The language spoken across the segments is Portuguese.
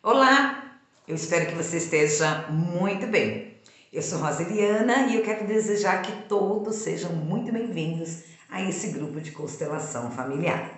Olá, eu espero que você esteja muito bem. Eu sou Roseliana e eu quero desejar que todos sejam muito bem-vindos a esse grupo de constelação familiar.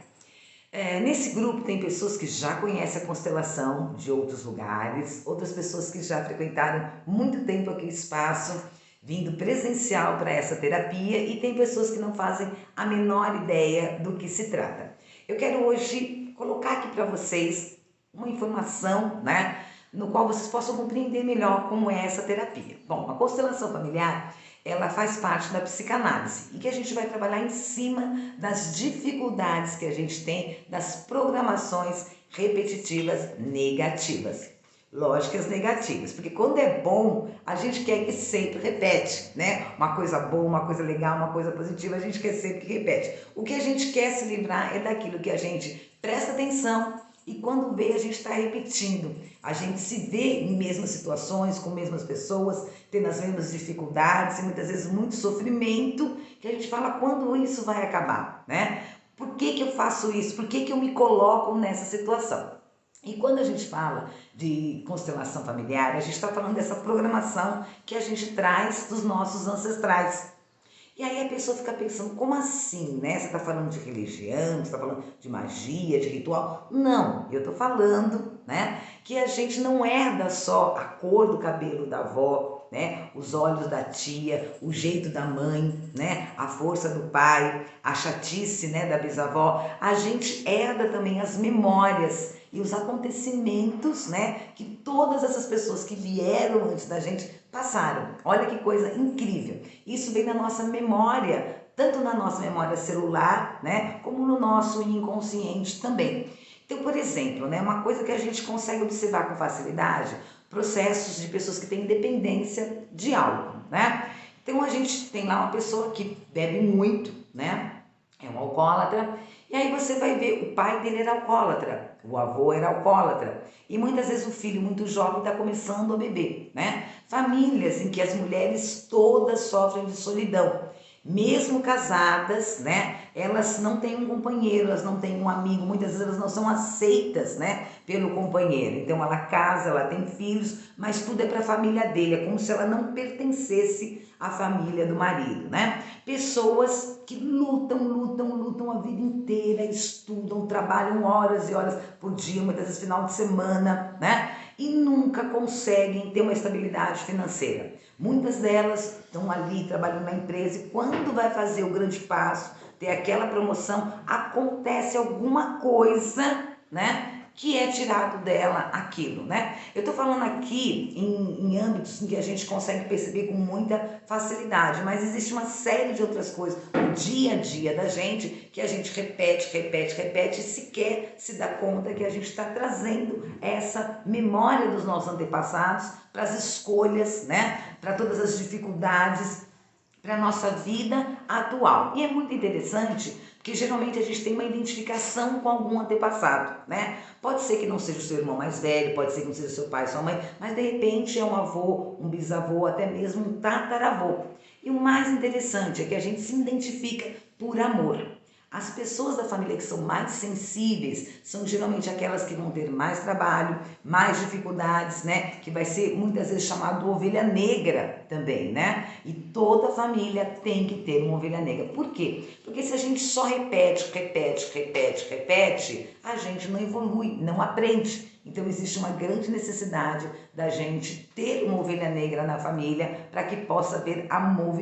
Nesse grupo tem pessoas que já conhecem a constelação de outros lugares, outras pessoas que já frequentaram muito tempo aquele espaço, vindo presencial para essa terapia, e tem pessoas que não fazem a menor ideia do que se trata. Eu quero hoje colocar aqui para vocês uma informação, né, no qual vocês possam compreender melhor como é essa terapia. Bom, a constelação familiar, ela faz parte da psicanálise e que a gente vai trabalhar em cima das dificuldades que a gente tem, das programações repetitivas negativas. Lógicas negativas, porque quando é bom, a gente quer que sempre repete, né? Uma coisa boa, uma coisa legal, uma coisa positiva, a gente quer sempre que repete. O que a gente quer se livrar é daquilo que a gente presta atenção e quando vê a gente está repetindo. A gente se vê em mesmas situações, com mesmas pessoas, tendo as mesmas dificuldades e muitas vezes muito sofrimento, que a gente fala quando isso vai acabar, né? Por que eu faço isso? Por que eu me coloco nessa situação? E quando a gente fala de constelação familiar, a gente está falando dessa programação que a gente traz dos nossos ancestrais. E aí a pessoa fica pensando, como assim, né? Você está falando de religião, você está falando de magia, de ritual? Não, eu estou falando, né, que a gente não herda só a cor do cabelo da avó, né, os olhos da tia, o jeito da mãe, né, a força do pai, a chatice, né, da bisavó. A gente herda também as memórias e os acontecimentos, né, que todas essas pessoas que vieram antes da gente passaram. Olha que coisa incrível. Isso vem na nossa memória, tanto na nossa memória celular, né, como no nosso inconsciente também. Então, por exemplo, né, uma coisa que a gente consegue observar com facilidade, processos de pessoas que têm dependência de álcool, né? Então a gente tem lá uma pessoa que bebe muito, né? É um alcoólatra, e aí você vai ver, o pai dele era alcoólatra, o avô era alcoólatra, e muitas vezes o filho muito jovem está começando a beber, né? Famílias em que as mulheres todas sofrem de solidão, mesmo casadas, né? Elas não têm um companheiro, elas não têm um amigo, muitas vezes elas não são aceitas, né, pelo companheiro. Então ela casa, ela tem filhos, mas tudo é para a família dele, é como se ela não pertencesse à família do marido, né? Pessoas que lutam a vida inteira, estudam, trabalham horas e horas por dia, muitas vezes final de semana, né? E nunca conseguem ter uma estabilidade financeira. Muitas delas estão ali trabalhando na empresa e quando vai fazer o grande passo, ter aquela promoção, acontece alguma coisa, né, que é tirado dela aquilo, né? Eu tô falando aqui em âmbitos em que a gente consegue perceber com muita facilidade, mas existe uma série de outras coisas no dia a dia da gente que a gente repete e sequer se dá conta que a gente está trazendo essa memória dos nossos antepassados para as escolhas, né? Para todas as dificuldades, para a nossa vida atual. E é muito interessante, porque geralmente a gente tem uma identificação com algum antepassado, né? Pode ser que não seja o seu irmão mais velho, pode ser que não seja o seu pai, sua mãe, mas de repente é um avô, um bisavô, até mesmo um tataravô. E o mais interessante é que a gente se identifica por amor. As pessoas da família que são mais sensíveis são geralmente aquelas que vão ter mais trabalho, mais dificuldades, né? Que vai ser muitas vezes chamado ovelha negra também, né? E toda família tem que ter uma ovelha negra. Por quê? Porque se a gente só repete, a gente não evolui, não aprende. Então existe uma grande necessidade da gente ter uma ovelha negra na família para que possa haver a movimentação.